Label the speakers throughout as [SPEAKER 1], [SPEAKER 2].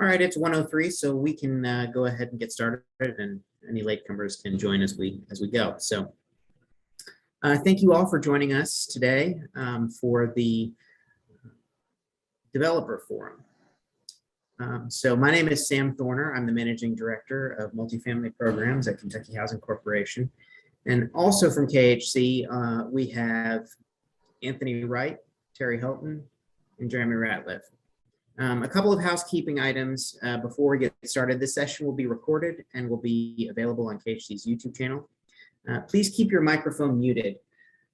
[SPEAKER 1] All right, it's 1:03, so we can go ahead and get started, and any latecomers can join as we go. So thank you all for joining us today for the Developer Forum. So my name is Sam Thorner. I'm the Managing Director of Multifamily Programs at Kentucky Housing Corporation. And also from KHC, we have Anthony Wright, Terry Houghton, and Jeremy Ratliff. A couple of housekeeping items before we get started. This session will be recorded and will be available on KHC's YouTube channel. Please keep your microphone muted.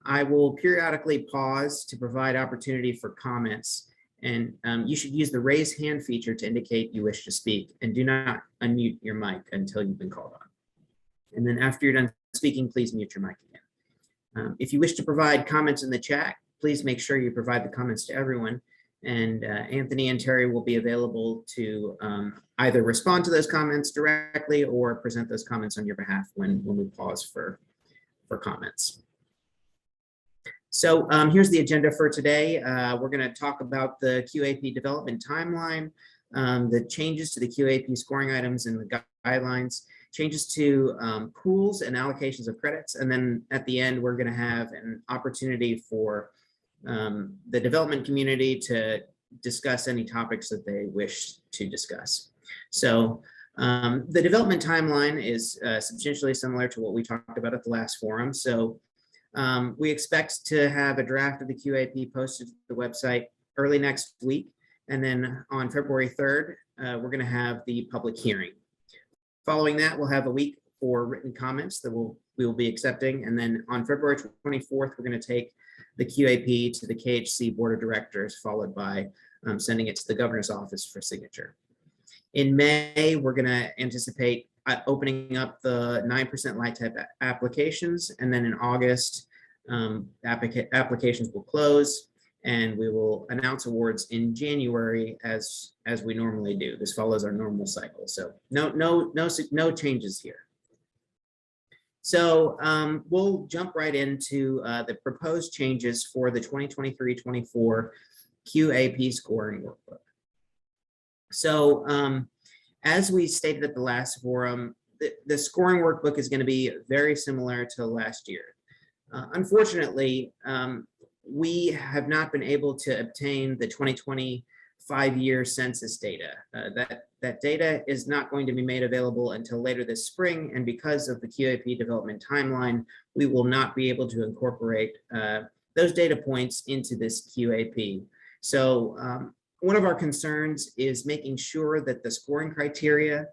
[SPEAKER 1] I will periodically pause to provide opportunity for comments, and you should use the raise hand feature to indicate you wish to speak, and do not unmute your mic until you've been called on. And then after you're done speaking, please mute your mic again. If you wish to provide comments in the chat, please make sure you provide the comments to everyone. And Anthony and Terry will be available to either respond to those comments directly or present those comments on your behalf when we pause for comments. So here's the agenda for today. We're going to talk about the QAP Development Timeline, the changes to the QAP scoring items and the guidelines, changes to pools and allocations of credits, and then at the end, we're going to have an opportunity for the development community to discuss any topics that they wish to discuss. So the development timeline is substantially similar to what we talked about at the last forum. So we expect to have a draft of the QAP posted to the website early next week. And then on February 3rd, we're going to have the public hearing. Following that, we'll have a week for written comments that we will be accepting. And then on February 24th, we're going to take the QAP to the KHC Board of Directors, followed by sending it to the Governor's Office for signature. In May, we're going to anticipate opening up the 9% light type applications, and then in August, applications will close, and we will announce awards in January as we normally do. This follows our normal cycle, so no changes here. So we'll jump right into the proposed changes for the 2023-24 QAP scoring workbook. So as we stated at the last forum, the scoring workbook is going to be very similar to last year. Unfortunately, we have not been able to obtain the 2020 5-year census data. That data is not going to be made available until later this spring, and because of the QAP development timeline, we will not be able to incorporate those data points into this QAP. So one of our concerns is making sure that the scoring criteria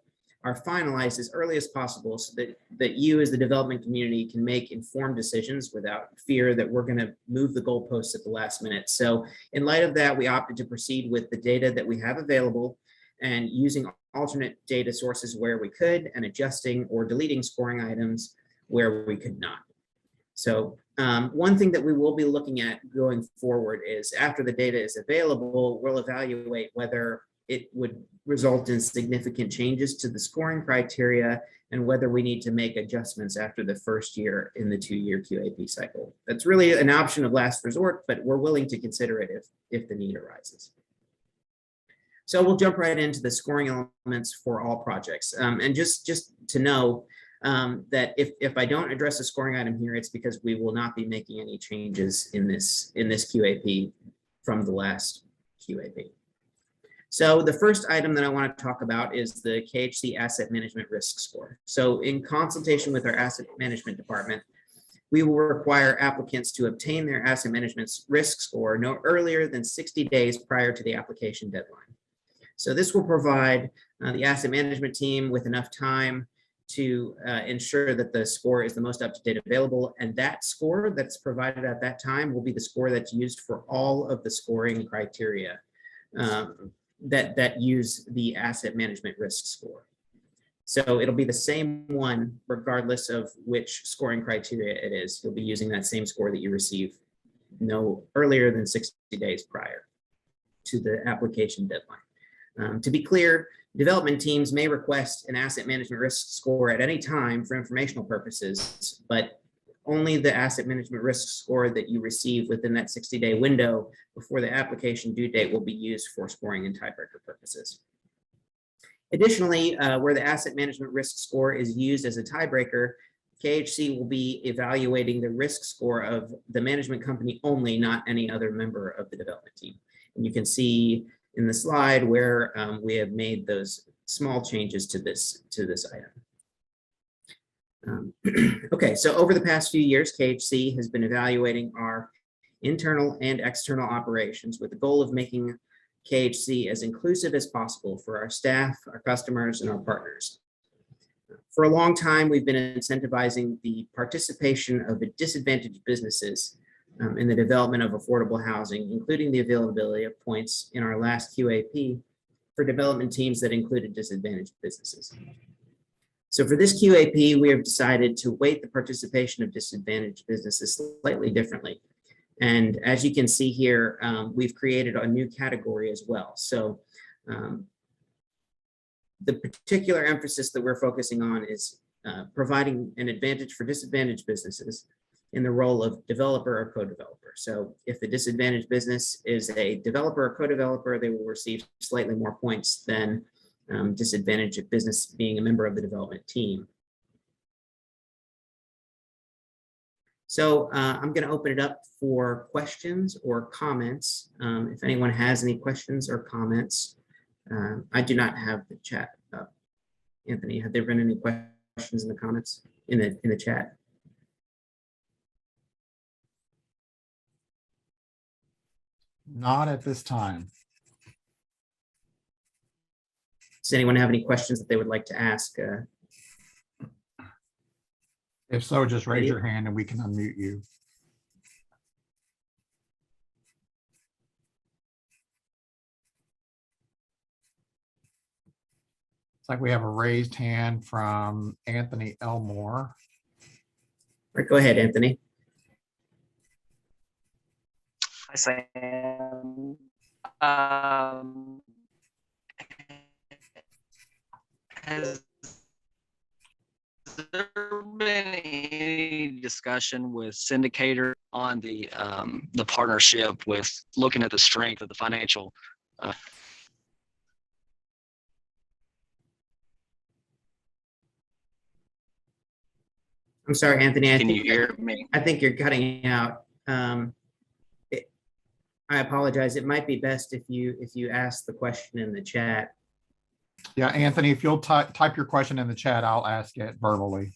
[SPEAKER 1] are finalized as early as possible so that you as the development community can make informed decisions without fear that we're going to move the goalposts at the last minute. So in light of that, we opted to proceed with the data that we have available and using alternate data sources where we could, and adjusting or deleting scoring items where we could not. So one thing that we will be looking at going forward is, after the data is available, we'll evaluate whether it would result in significant changes to the scoring criteria and whether we need to make adjustments after the first year in the 2-year QAP cycle. That's really an option of last resort, but we're willing to consider it if the need arises. So we'll jump right into the scoring elements for all projects. And just to know that if I don't address a scoring item here, it's because we will not be making any changes in this QAP from the last QAP. So the first item that I want to talk about is the KHC Asset Management Risk Score. So in consultation with our Asset Management Department, we will require applicants to obtain their asset management risk score no earlier than 60 days prior to the application deadline. So this will provide the asset management team with enough time to ensure that the score is the most up-to-date available, and that score that's provided at that time will be the score that's used for all of the scoring criteria that use the asset management risk score. So it'll be the same one regardless of which scoring criteria it is. You'll be using that same score that you receive no earlier than 60 days prior to the application deadline. To be clear, development teams may request an asset management risk score at any time for informational purposes, but only the asset management risk score that you receive within that 60-day window before the application due date will be used for scoring and tiebreaker purposes. Additionally, where the asset management risk score is used as a tiebreaker, KHC will be evaluating the risk score of the management company only, not any other member of the development team. And you can see in the slide where we have made those small changes to this item. Okay, so over the past few years, KHC has been evaluating our internal and external operations with the goal of making KHC as inclusive as possible for our staff, our customers, and our partners. For a long time, we've been incentivizing the participation of the disadvantaged businesses in the development of affordable housing, including the availability of points in our last QAP for development teams that included disadvantaged businesses. So for this QAP, we have decided to weight the participation of disadvantaged businesses slightly differently. And as you can see here, we've created a new category as well. So the particular emphasis that we're focusing on is providing an advantage for disadvantaged businesses in the role of developer or co-developer. So if the disadvantaged business is a developer or co-developer, they will receive slightly more points than disadvantaged business being a member of the development team. So I'm going to open it up for questions or comments. If anyone has any questions or comments, I do not have the chat up. Anthony, have there been any questions in the comments in the chat?
[SPEAKER 2] Not at this time.
[SPEAKER 1] Does anyone have any questions that they would like to ask?
[SPEAKER 2] If so, just raise your hand and we can unmute you. It's like we have a raised hand from Anthony Elmore.
[SPEAKER 1] All right, go ahead, Anthony.
[SPEAKER 3] Hi, Sam. Has there been any discussion with syndicator on the partnership with looking at the strength of the financial?
[SPEAKER 1] I'm sorry, Anthony.
[SPEAKER 3] Can you hear me?
[SPEAKER 1] I think you're cutting out. I apologize. It might be best if you ask the question in the chat.
[SPEAKER 2] Yeah, Anthony, if you'll type your question in the chat, I'll ask it verbally.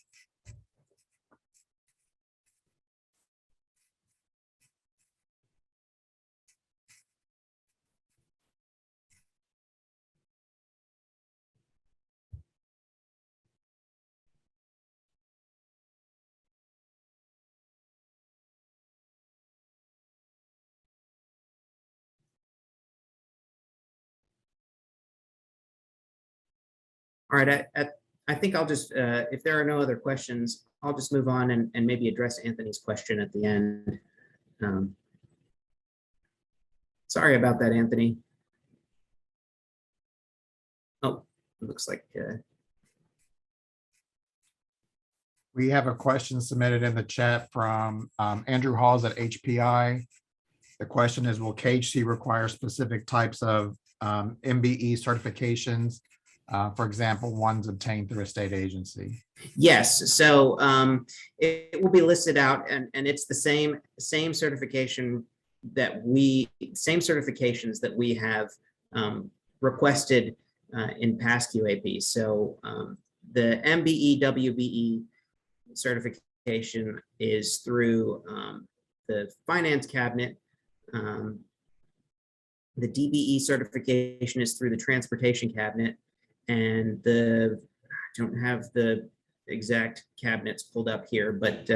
[SPEAKER 1] All right, I think I'll just, if there are no other questions, I'll just move on and maybe address Anthony's question at the end. Sorry about that, Anthony. Oh, it looks like.
[SPEAKER 2] We have a question submitted in the chat from Andrew Hawes at HPI. The question is, will KHC require specific types of MBE certifications? For example, ones obtained through a state agency.
[SPEAKER 1] Yes, so it will be listed out, and it's the same certification that certifications that we have requested in past QAP. So the MBE WBE certification is through the finance cabinet. The DBE certification is through the transportation cabinet. And I don't have the exact cabinets pulled up here, but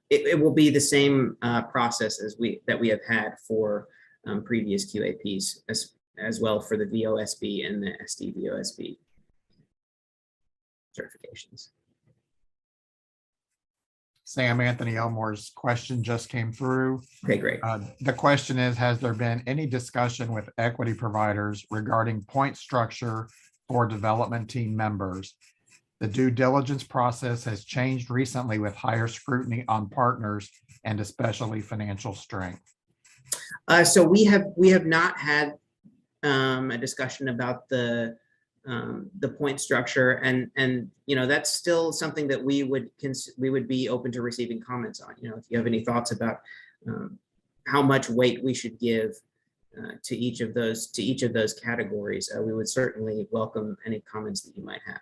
[SPEAKER 1] it will be the same process that we have had for previous QAPs, as well for the VOSB and the SDVOSB certifications.
[SPEAKER 2] Sam, Anthony Elmore's question just came through.
[SPEAKER 1] Okay, great.
[SPEAKER 2] The question is, has there been any discussion with equity providers regarding point structure for development team members? The due diligence process has changed recently with higher scrutiny on partners and especially financial strength. So
[SPEAKER 1] we have not had a discussion about the the point structure, and you know, that's still something that we would be open to receiving comments on. You know, if you have any thoughts about how much weight we should give to each of those categories, we would certainly welcome any comments that you might have.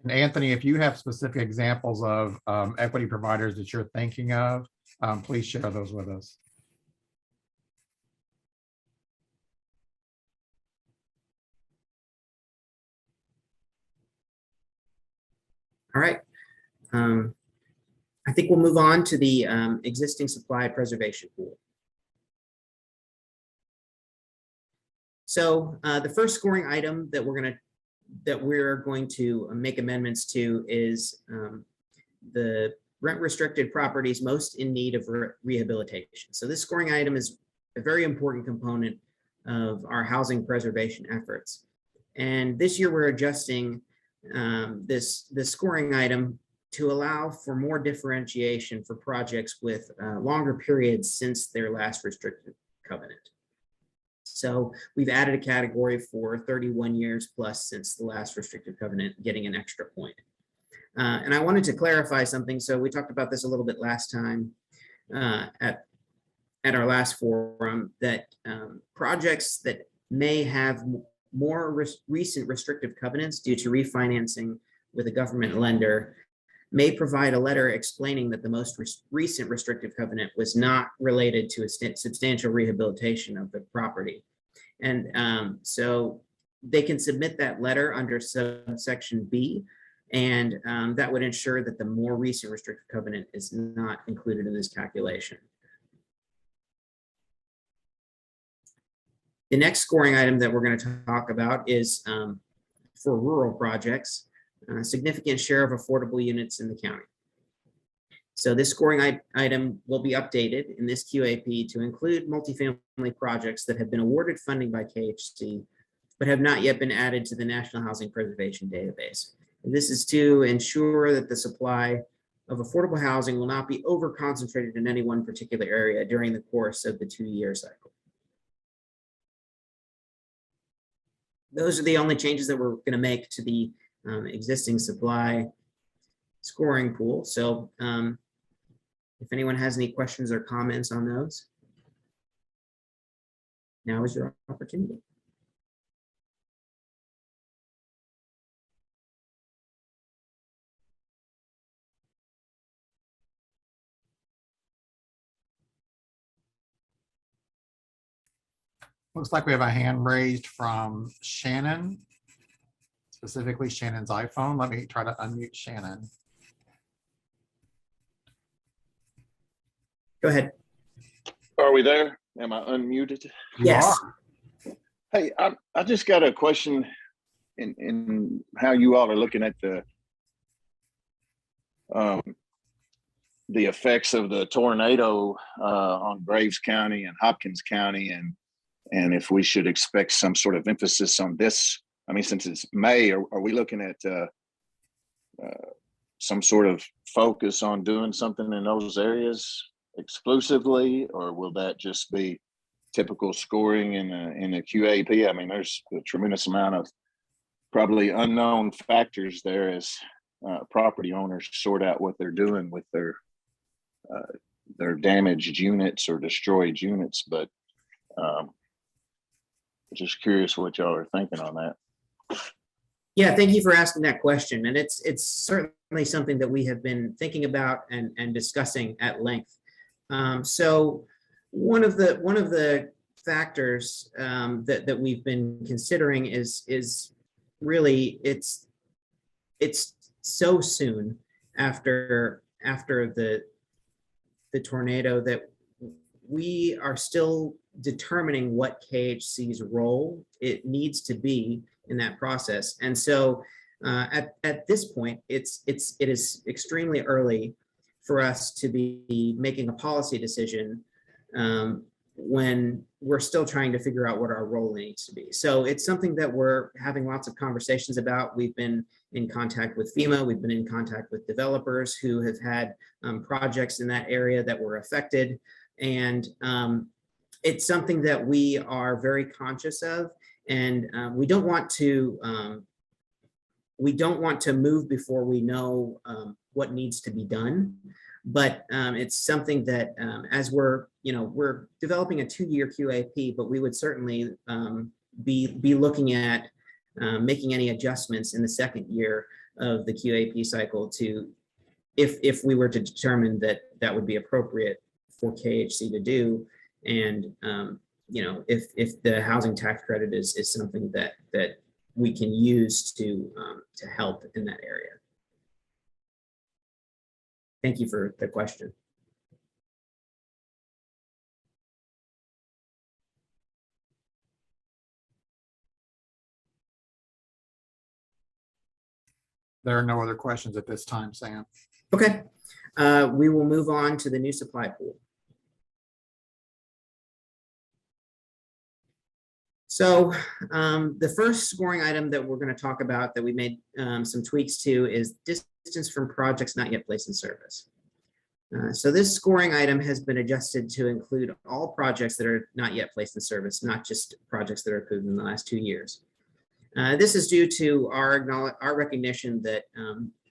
[SPEAKER 2] And Anthony, if you have specific examples of equity providers that you're thinking of, please share those with us.
[SPEAKER 1] All right. I think we'll move on to the existing supply preservation pool. So the first scoring item that we're going to make amendments to is the rent restricted properties most in need of rehabilitation. So this scoring item is a very important component of our housing preservation efforts. And this year we're adjusting this scoring item to allow for more differentiation for projects with longer periods since their last restricted covenant. So we've added a category for 31 years plus since the last restricted covenant, getting an extra point. And I wanted to clarify something. So we talked about this a little bit last time at our last forum, that projects that may have more recent restrictive covenants due to refinancing with a government lender may provide a letter explaining that the most recent restrictive covenant was not related to a substantial rehabilitation of the property. And so they can submit that letter under subsection B, and that would ensure that the more recent restrictive covenant is not included in this calculation. The next scoring item that we're going to talk about is for rural projects, a significant share of affordable units in the county. So this scoring item will be updated in this QAP to include multifamily projects that have been awarded funding by KHC, but have not yet been added to the National Housing Preservation Database. And this is to ensure that the supply of affordable housing will not be over-concentrated in any one particular area during the course of the 2-year cycle. Those are the only changes that we're going to make to the existing supply scoring pool. So if anyone has any questions or comments on those, now is your opportunity.
[SPEAKER 2] Looks like we have a hand raised from Shannon, specifically Shannon's iPhone. Let me try to unmute Shannon.
[SPEAKER 1] Go ahead.
[SPEAKER 4] Are we there? Am I unmuted?
[SPEAKER 1] Yes.
[SPEAKER 4] Hey, I just got a question in how you all are looking at the effects of the tornado on Graves County and Hopkins County, and if we should expect some sort of emphasis on this. I mean, since it's May, are we looking at some sort of focus on doing something in those areas exclusively, or will that just be typical scoring in a QAP? I mean, there's a tremendous amount of probably unknown factors there as property owners sort out what they're doing with their damaged units or destroyed units. But just curious what y'all are thinking on that.
[SPEAKER 1] Yeah, thank you for asking that question. And it's certainly something that we have been thinking about and discussing at length. So one of the factors that we've been considering is really it's so soon after the tornado that we are still determining what KHC's role it needs to be in that process. And so at this point, it is extremely early for us to be making a policy decision when we're still trying to figure out what our role needs to be. So it's something that we're having lots of conversations about. We've been in contact with FEMA. We've been in contact with developers who have had projects in that area that were affected. And it's something that we are very conscious of, and we don't want to move before we know what needs to be done. But it's something that as we're developing a 2-year QAP, but we would certainly be looking at making any adjustments in the second year of the QAP cycle to, if we were to determine that that would be appropriate for KHC to do. And if the housing tax credit is something that we can use to help in that area. Thank you for the question.
[SPEAKER 2] There are no other questions at this time, Sam.
[SPEAKER 1] Okay, we will move on to the new supply pool. So the first scoring item that we're going to talk about that we made some tweaks to is distance from projects not yet placed in service. So this scoring item has been adjusted to include all projects that are not yet placed in service, not just projects that are approved in the last 2 years. This is due to our recognition that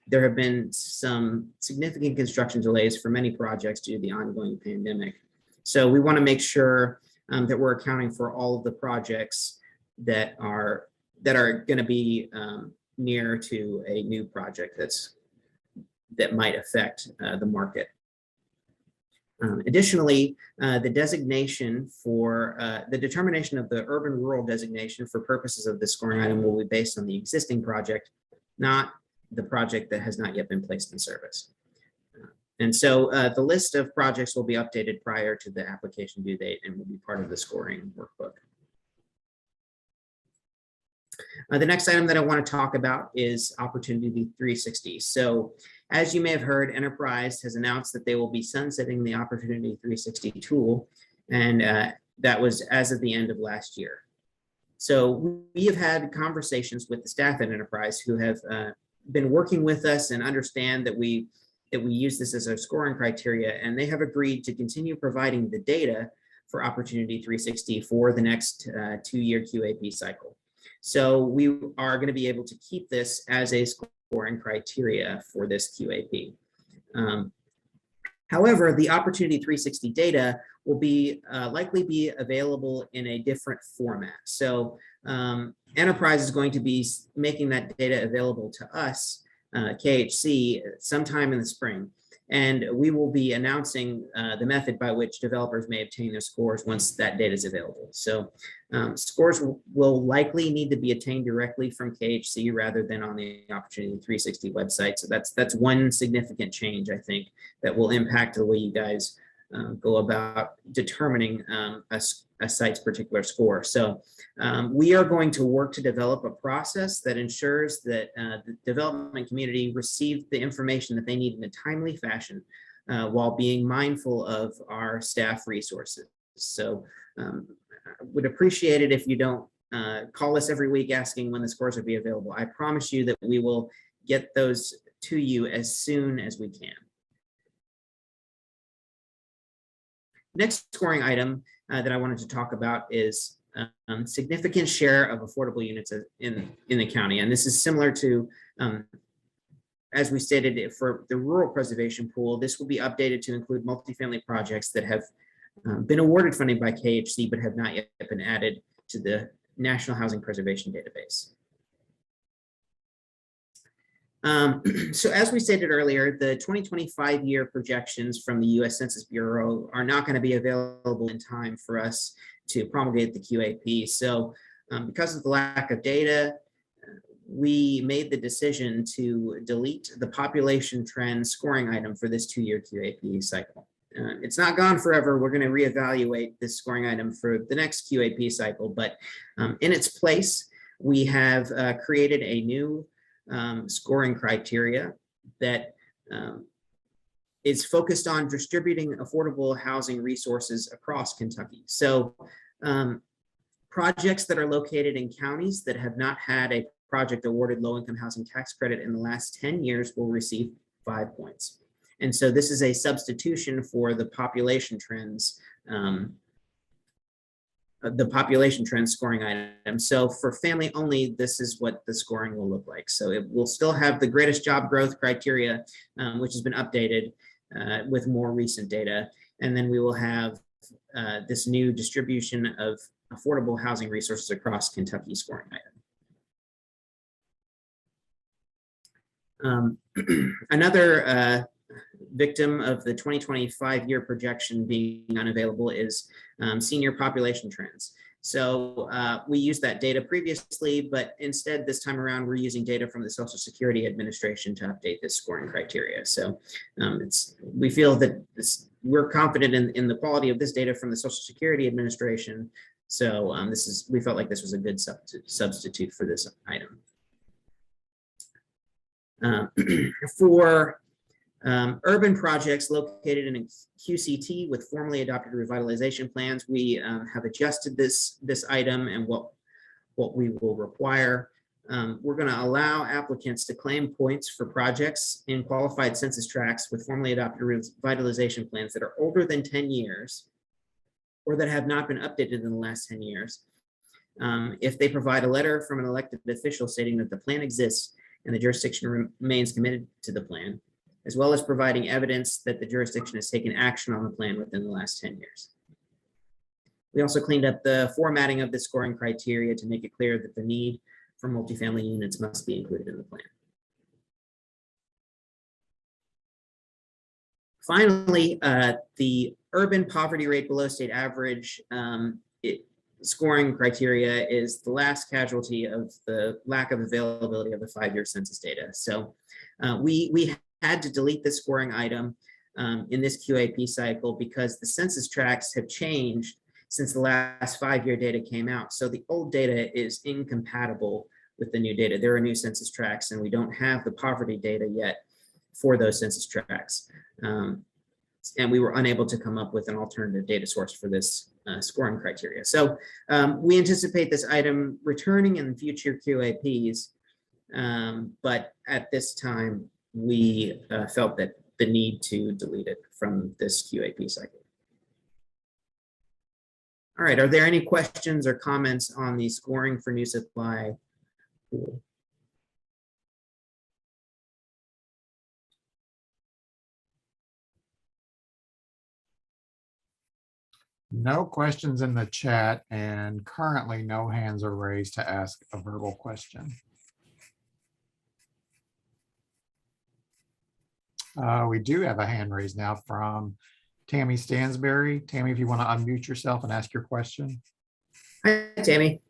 [SPEAKER 1] there have been some significant construction delays for many projects due to the ongoing pandemic. So we want to make sure that we're accounting for all of the projects that are going to be near to a new project that might affect the market. Additionally, the designation for the determination of the urban rural designation for purposes of the scoring item will be based on the existing project, not the project that has not yet been placed in service. And so the list of projects will be updated prior to the application due date and will be part of the scoring workbook. The next item that I want to talk about is Opportunity 360. So as you may have heard, Enterprise has announced that they will be sunsetting the Opportunity 360 tool, and that was as of the end of last year. So we have had conversations with the staff at Enterprise who have been working with us and understand that we use this as our scoring criteria, and they have agreed to continue providing the data for Opportunity 360 for the next 2-year QAP cycle. So we are going to be able to keep this as a scoring criteria for this QAP. However, the Opportunity 360 data will be likely be available in a different format. So Enterprise is going to be making that data available to us, KHC, sometime in the spring. And we will be announcing the method by which developers may obtain their scores once that data is available. So scores will likely need to be obtained directly from KHC rather than on the Opportunity 360 website. So that's one significant change, I think, that will impact the way you guys go about determining a site's particular score. So we are going to work to develop a process that ensures that the development community receives the information that they need in a timely fashion while being mindful of our staff resources. So I would appreciate it if you don't call us every week asking when the scores will be available. I promise you that we will get those to you as soon as we can. Next scoring item that I wanted to talk about is significant share of affordable units in the county. And this is similar to, as we stated, for the rural preservation pool, this will be updated to include multifamily projects that have been awarded funding by KHC, but have not yet been added to the National Housing Preservation Database. So as we stated earlier, the 2025 year projections from the U.S. Census Bureau are not going to be available in time for us to promulgate the QAP. So because of the lack of data, we made the decision to delete the population trend scoring item for this 2-year QAP cycle. It's not gone forever. We're going to reevaluate this scoring item for the next QAP cycle, but in its place, we have created a new scoring criteria that is focused on distributing affordable housing resources across Kentucky. So projects that are located in counties that have not had a project awarded low-income housing tax credit in the last 10 years will receive 5 points. And so this is a substitution for the population trends the population trend scoring item. So for family only, this is what the scoring will look like. So it will still have the greatest job growth criteria, which has been updated with more recent data. And then we will have this new distribution of affordable housing resources across Kentucky scoring item. Another victim of the 2025 year projection being unavailable is senior population trends. So we used that data previously, but instead this time around, we're using data from the Social Security Administration to update this scoring criteria. So we feel that we're confident in the quality of this data from the Social Security Administration. So we felt like this was a good substitute for this item. For urban projects located in a QCT with formally adopted revitalization plans, we have adjusted this item and what we will require. We're going to allow applicants to claim points for projects in qualified census tracts with formally adopted revitalization plans that are older than 10 years or that have not been updated in the last 10 years. If they provide a letter from an elected official stating that the plan exists and the jurisdiction remains committed to the plan, as well as providing evidence that the jurisdiction has taken action on the plan within the last 10 years. We also cleaned up the formatting of the scoring criteria to make it clear that the need for multifamily units must be included in the plan. Finally, the urban poverty rate below state average scoring criteria is the last casualty of the lack of availability of the 5-year census data. So we had to delete the scoring item in this QAP cycle because the census tracts have changed since the last 5-year data came out. So the old data is incompatible with the new data. There are new census tracts and we don't have the poverty data yet for those census tracts. And we were unable to come up with an alternative data source for this scoring criteria. So we anticipate this item returning in future QAPs, but at this time, we felt that the need to delete it from this QAP cycle. All right, are there any questions or comments on the scoring for new supply pool?
[SPEAKER 2] No questions in the chat, and currently no hands are raised to ask a verbal question. We do have a hand raised now from Tammy Stansberry. Tammy, if you want to unmute yourself and ask your question.
[SPEAKER 1] Hi, Tammy.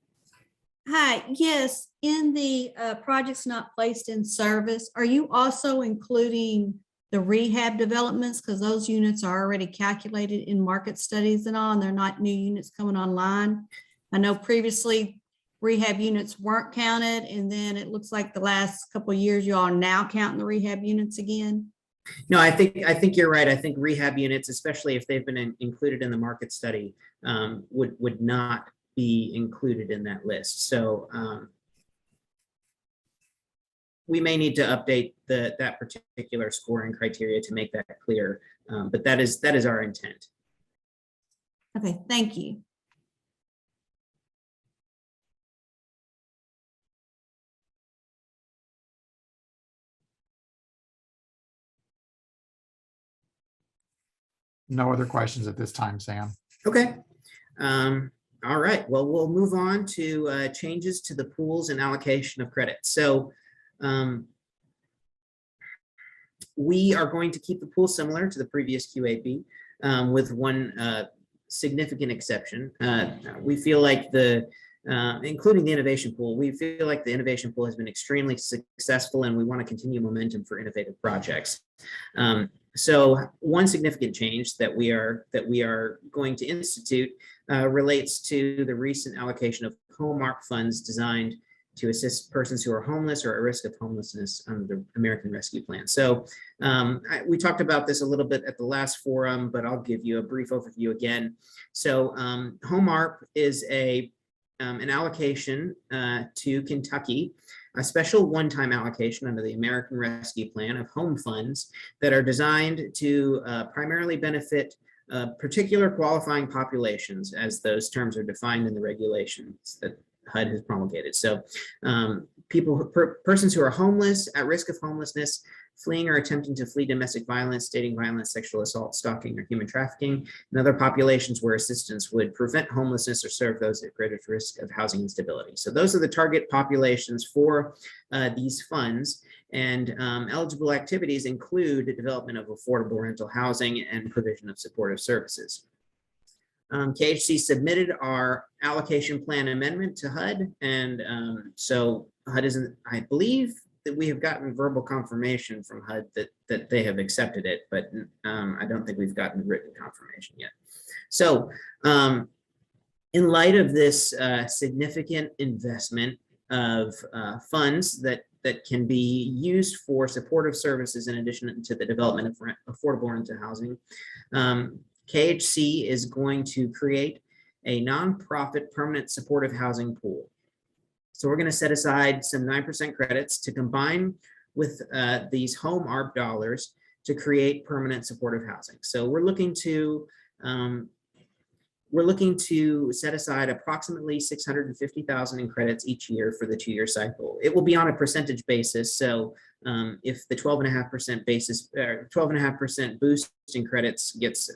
[SPEAKER 5] Hi, yes, in the projects not placed in service, are you also including the rehab developments? Because those units are already calculated in market studies and all, and they're not new units coming online. I know previously rehab units weren't counted, and then it looks like the last couple of years you all are now counting the rehab units again.
[SPEAKER 1] No, I think you're right. I think rehab units, especially if they've been included in the market study, would not be included in that list. So we may need to update that particular scoring criteria to make that clear, but that is our intent.
[SPEAKER 5] Okay, thank you.
[SPEAKER 2] No other questions at this time, Sam.
[SPEAKER 1] Okay. All right. Well, we'll move on to changes to the pools and allocation of credit. So we are going to keep the pool similar to the previous QAP with one significant exception. We feel like including the innovation pool, we feel like the innovation pool has been extremely successful and we want to continue momentum for innovative projects. So one significant change that we are going to institute relates to the recent allocation of HOME-ARP funds designed to assist persons who are homeless or at risk of homelessness under the American Rescue Plan. So we talked about this a little bit at the last forum, but I'll give you a brief overview again. So HOME-ARP is an allocation to Kentucky, a special one-time allocation under the American Rescue Plan of home funds that are designed to primarily benefit particular qualifying populations, as those terms are defined in the regulations that HUD has promulgated. So persons who are homeless, at risk of homelessness, fleeing or attempting to flee domestic violence, dating violence, sexual assault, stalking, or human trafficking, and other populations where assistance would prevent homelessness or serve those at greatest risk of housing instability. So those are the target populations for these funds. And eligible activities include the development of affordable rental housing and provision of supportive services. KHC submitted our allocation plan amendment to HUD, and so HUD isn't, I believe that we have gotten verbal confirmation from HUD that they have accepted it, but I don't think we've gotten written confirmation yet. So in light of this significant investment of funds that can be used for supportive services in addition to the development of affordable rental housing, KHC is going to create a nonprofit permanent supportive housing pool. So we're going to set aside some 9% credits to combine with these HOME-ARP dollars to create permanent supportive housing. So we're looking to set aside approximately $650,000 in credits each year for the 2-year cycle. It will be on a percentage basis. So if the 12.5% basis, 12.5% boost in credits gets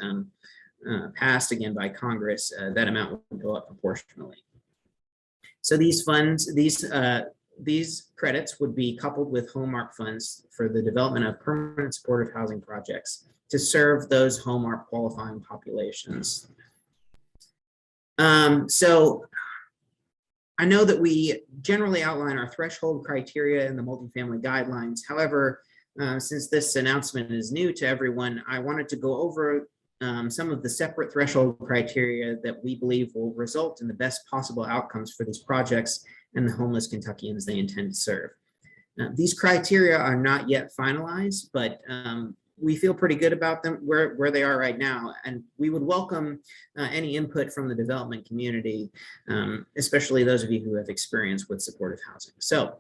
[SPEAKER 1] passed again by Congress, that amount will go up proportionally. So these funds, these credits would be coupled with HOME-ARP funds for the development of permanent supportive housing projects to serve those HOME-ARP qualifying populations. So I know that we generally outline our threshold criteria in the multifamily guidelines. However, since this announcement is new to everyone, I wanted to go over some of the separate threshold criteria that we believe will result in the best possible outcomes for these projects and the homeless Kentuckians they intend to serve. These criteria are not yet finalized, but we feel pretty good about them where they are right now, and we would welcome any input from the development community, especially those of you who have experience with supportive housing. So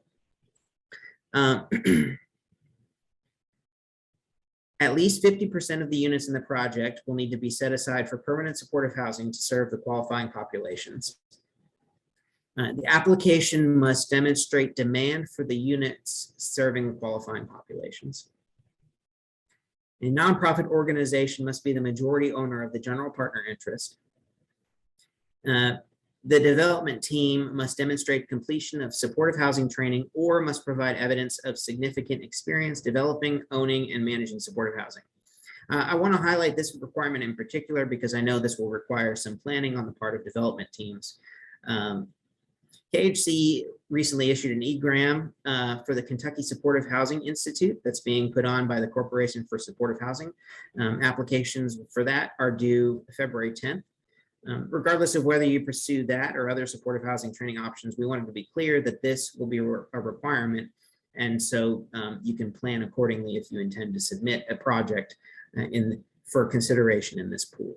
[SPEAKER 1] at least 50% of the units in the project will need to be set aside for permanent supportive housing to serve the qualifying populations. The application must demonstrate demand for the units serving the qualifying populations. A nonprofit organization must be the majority owner of the general partner interest. The development team must demonstrate completion of supportive housing training or must provide evidence of significant experience developing, owning, and managing supportive housing. I want to highlight this requirement in particular because I know this will require some planning on the part of development teams. KHC recently issued an eGram for the Kentucky Supportive Housing Institute that's being put on by the Corporation for Supportive Housing. Applications for that are due February 10th. Regardless of whether you pursue that or other supportive housing training options, we wanted to be clear that this will be a requirement. And so you can plan accordingly if you intend to submit a project for consideration in this pool.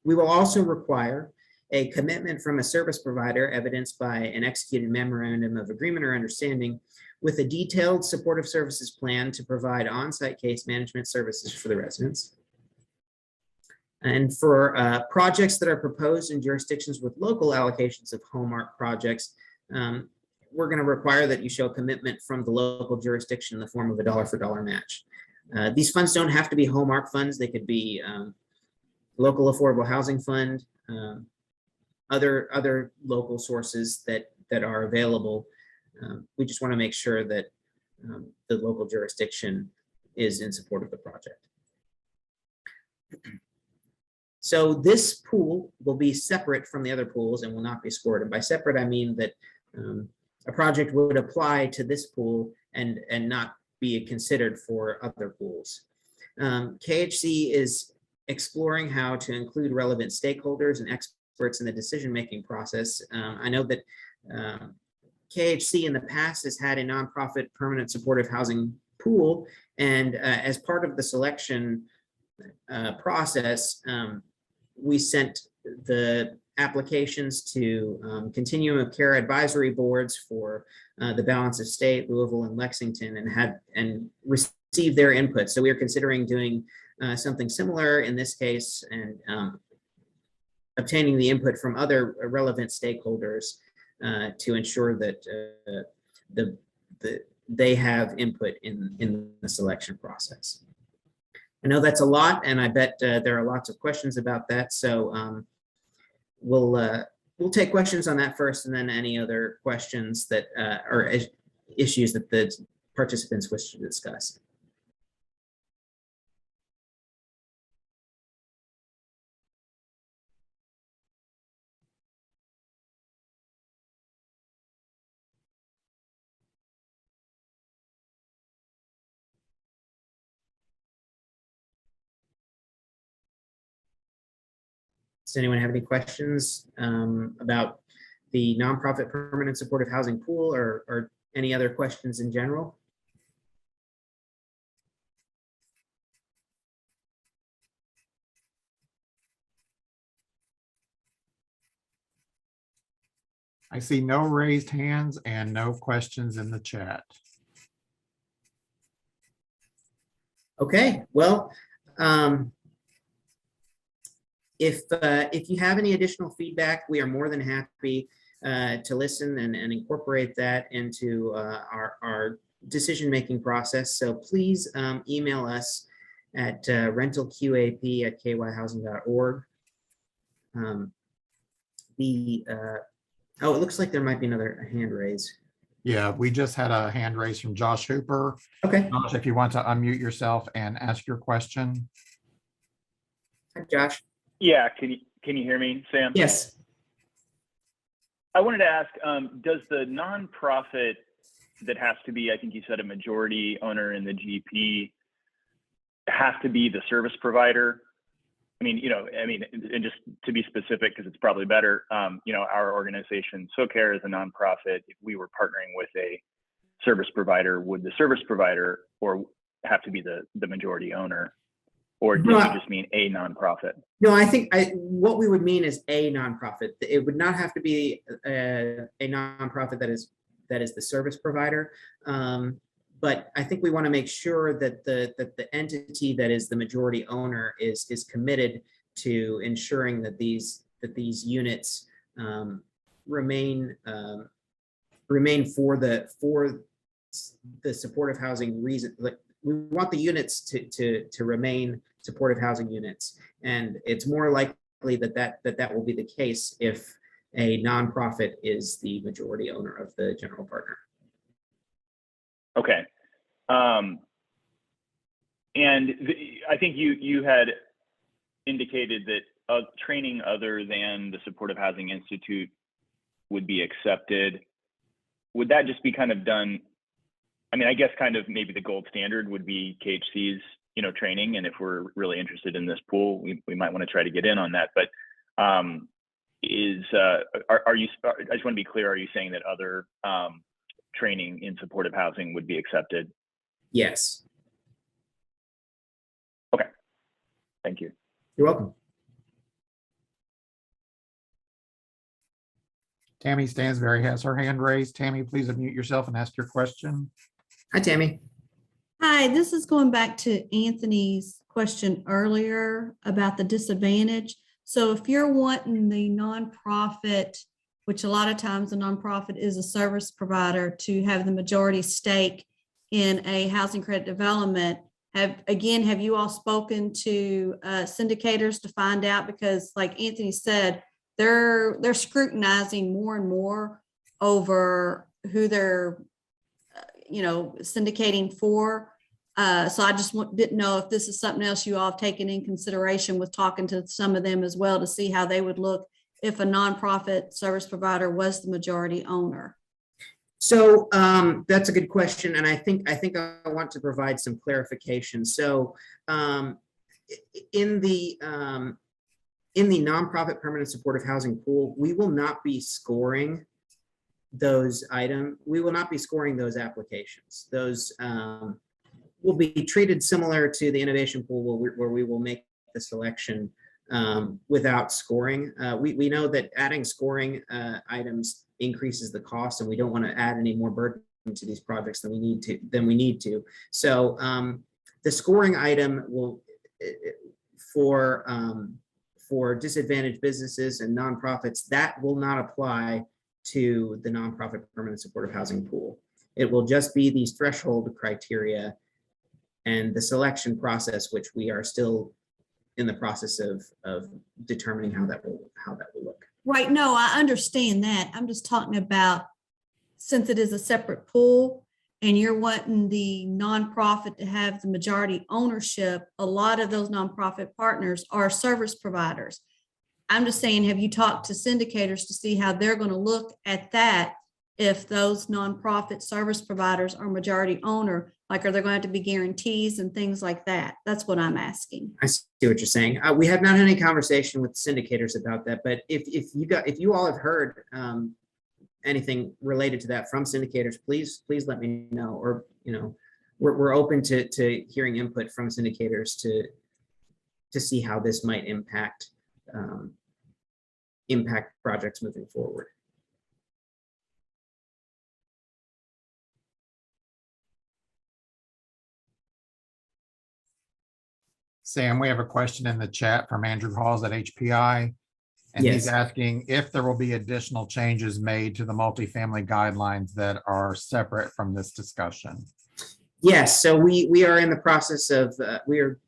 [SPEAKER 1] We will also require a commitment from a service provider evidenced by an executed memorandum of agreement or understanding with a detailed supportive services plan to provide on-site case management services for the residents. And for projects that are proposed in jurisdictions with local allocations of HOME-ARP projects, we're going to require that you show commitment from the local jurisdiction in the form of a dollar-for-dollar match. These funds don't have to be HOME-ARP funds. They could be local affordable housing fund, other local sources that are available. We just want to make sure that the local jurisdiction is in support of the project. So this pool will be separate from the other pools and will not be scored. And by separate, I mean that a project would apply to this pool and not be considered for other pools. KHC is exploring how to include relevant stakeholders and experts in the decision-making process. I know that KHC in the past has had a nonprofit permanent supportive housing pool, and as part of the selection process, we sent the applications to continuum of care advisory boards for the balance of state, Louisville, and Lexington, and received their input. So we are considering doing something similar in this case, and obtaining the input from other relevant stakeholders to ensure that they have input in the selection process. I know that's a lot, and I bet there are lots of questions about that. So we'll take questions on that first, and then any other questions that or issues that the participants wish to discuss. Does anyone have any questions about the nonprofit permanent supportive housing pool, or any other questions in general?
[SPEAKER 2] I see no raised hands and no questions in the chat.
[SPEAKER 1] Okay, well, if you have any additional feedback, we are more than happy to listen and incorporate that into our decision-making process. So please email us at rentalqap@kyhousing.org. Oh, it looks like there might be another hand raise.
[SPEAKER 2] Yeah, we just had a hand raise from Josh Hooper.
[SPEAKER 1] Okay,
[SPEAKER 2] Josh, if you want to unmute yourself and ask your question.
[SPEAKER 1] hi, Josh.
[SPEAKER 6] Yeah, can you hear me, Sam?
[SPEAKER 1] Yes.
[SPEAKER 6] I wanted to ask, does the nonprofit that has to be, I think you said, a majority owner in the GP, have to be the service provider? And just to be specific, because it's probably better, our organization, SoCare, is a nonprofit. If we were partnering with a service provider, would the service provider or have to be the majority owner? Or do you just mean a nonprofit?
[SPEAKER 1] No, I think what we would mean is a nonprofit. It would not have to be a nonprofit that is the service provider. But I think we want to make sure that the entity that is the majority owner is committed to ensuring that these units remain for the supportive housing reason. Like, we want the units to remain supportive housing units, and it's more likely that will be the case if a nonprofit is the majority owner of the general partner.
[SPEAKER 6] Okay. I think you had indicated that training other than the Supportive Housing Institute would be accepted. Would that just be kind of done? I mean, I guess kind of maybe the gold standard would be KHC's, training. And if we're really interested in this pool, we might want to try to get in on that. But are you, I just want to be clear, are you saying that other training in supportive housing would be accepted?
[SPEAKER 1] Yes.
[SPEAKER 6] Okay. Thank you.
[SPEAKER 1] You're welcome.
[SPEAKER 2] Tammy Stansberry has her hand raised. Tammy, please unmute yourself and ask your question.
[SPEAKER 1] Hi, Tammy.
[SPEAKER 5] Hi, this is going back to Anthony's question earlier about the disadvantage. So if you're wanting the nonprofit, which a lot of times a nonprofit is a service provider, to have the majority stake in a housing credit development, have you all spoken to syndicators to find out? Because like Anthony said, they're scrutinizing more and more over who they're syndicating for. So I just didn't know if this is something else you all have taken in consideration with talking to some of them as well, to see how they would look if a nonprofit service provider was the majority owner.
[SPEAKER 1] So that's a good question, and I think I want to provide some clarification. So in the nonprofit permanent supportive housing pool, we will not be scoring those items. We will not be scoring those applications. Those will be treated similar to the innovation pool, where we will make the selection without scoring. We know that adding scoring items increases the cost, and we don't want to add any more burden to these projects than we need to. So the scoring item for disadvantaged businesses and nonprofits, that will not apply to the nonprofit permanent supportive housing pool. It will just be these threshold criteria and the selection process, which we are still in the process of determining how that will look.
[SPEAKER 5] Right, no, I understand that. I'm just talking about, since it is a separate pool and you're wanting the nonprofit to have the majority ownership, a lot of those nonprofit partners are service providers. I'm just saying, have you talked to syndicators to see how they're going to look at that if those nonprofit service providers are majority owner? Like, are there going to have to be guarantees and things like that? That's what I'm asking.
[SPEAKER 1] I see what you're saying. We have not had any conversation with syndicators about that, but if you all have heard anything related to that from syndicators, please let me know. Or we're open to hearing input from syndicators to see how this might impact projects moving forward.
[SPEAKER 2] Sam, we have a question in the chat from Andrew Halls at HPI. And he's
[SPEAKER 1] Yes.
[SPEAKER 2] asking if there will be additional changes made to the multifamily guidelines that are separate from this discussion.
[SPEAKER 1] Yes, so we are in the process of, we are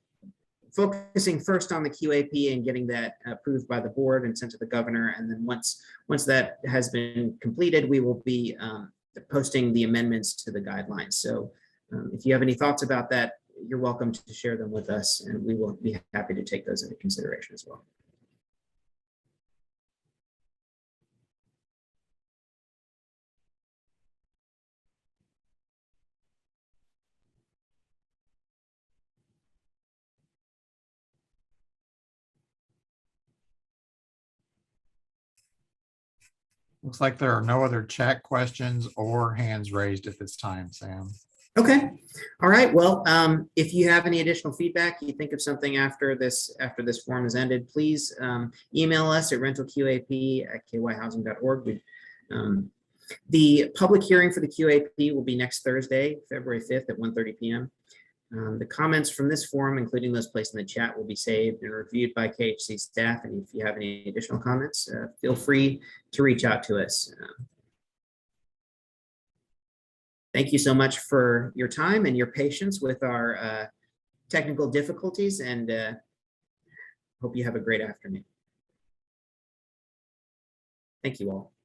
[SPEAKER 1] focusing first on the QAP and getting that approved by the board and sent to the governor. And then once that has been completed, we will be posting the amendments to the guidelines. So if you have any thoughts about that, you're welcome to share them with us, and we will be happy to take those into consideration as well.
[SPEAKER 2] Looks like there are no other chat questions or hands raised at this time, Sam.
[SPEAKER 1] Okay, all right. Well, if you have any additional feedback, you think of something after this forum has ended, please email us at rentalqap@kyhousing.org. The public hearing for the QAP will be next Thursday, February 5th at 1:30 p.m. The comments from this forum, including those placed in the chat, will be saved and reviewed by KHC staff. And if you have any additional comments, feel free to reach out to us. Thank you so much for your time and your patience with our technical difficulties, and hope you have a great afternoon. Thank you all.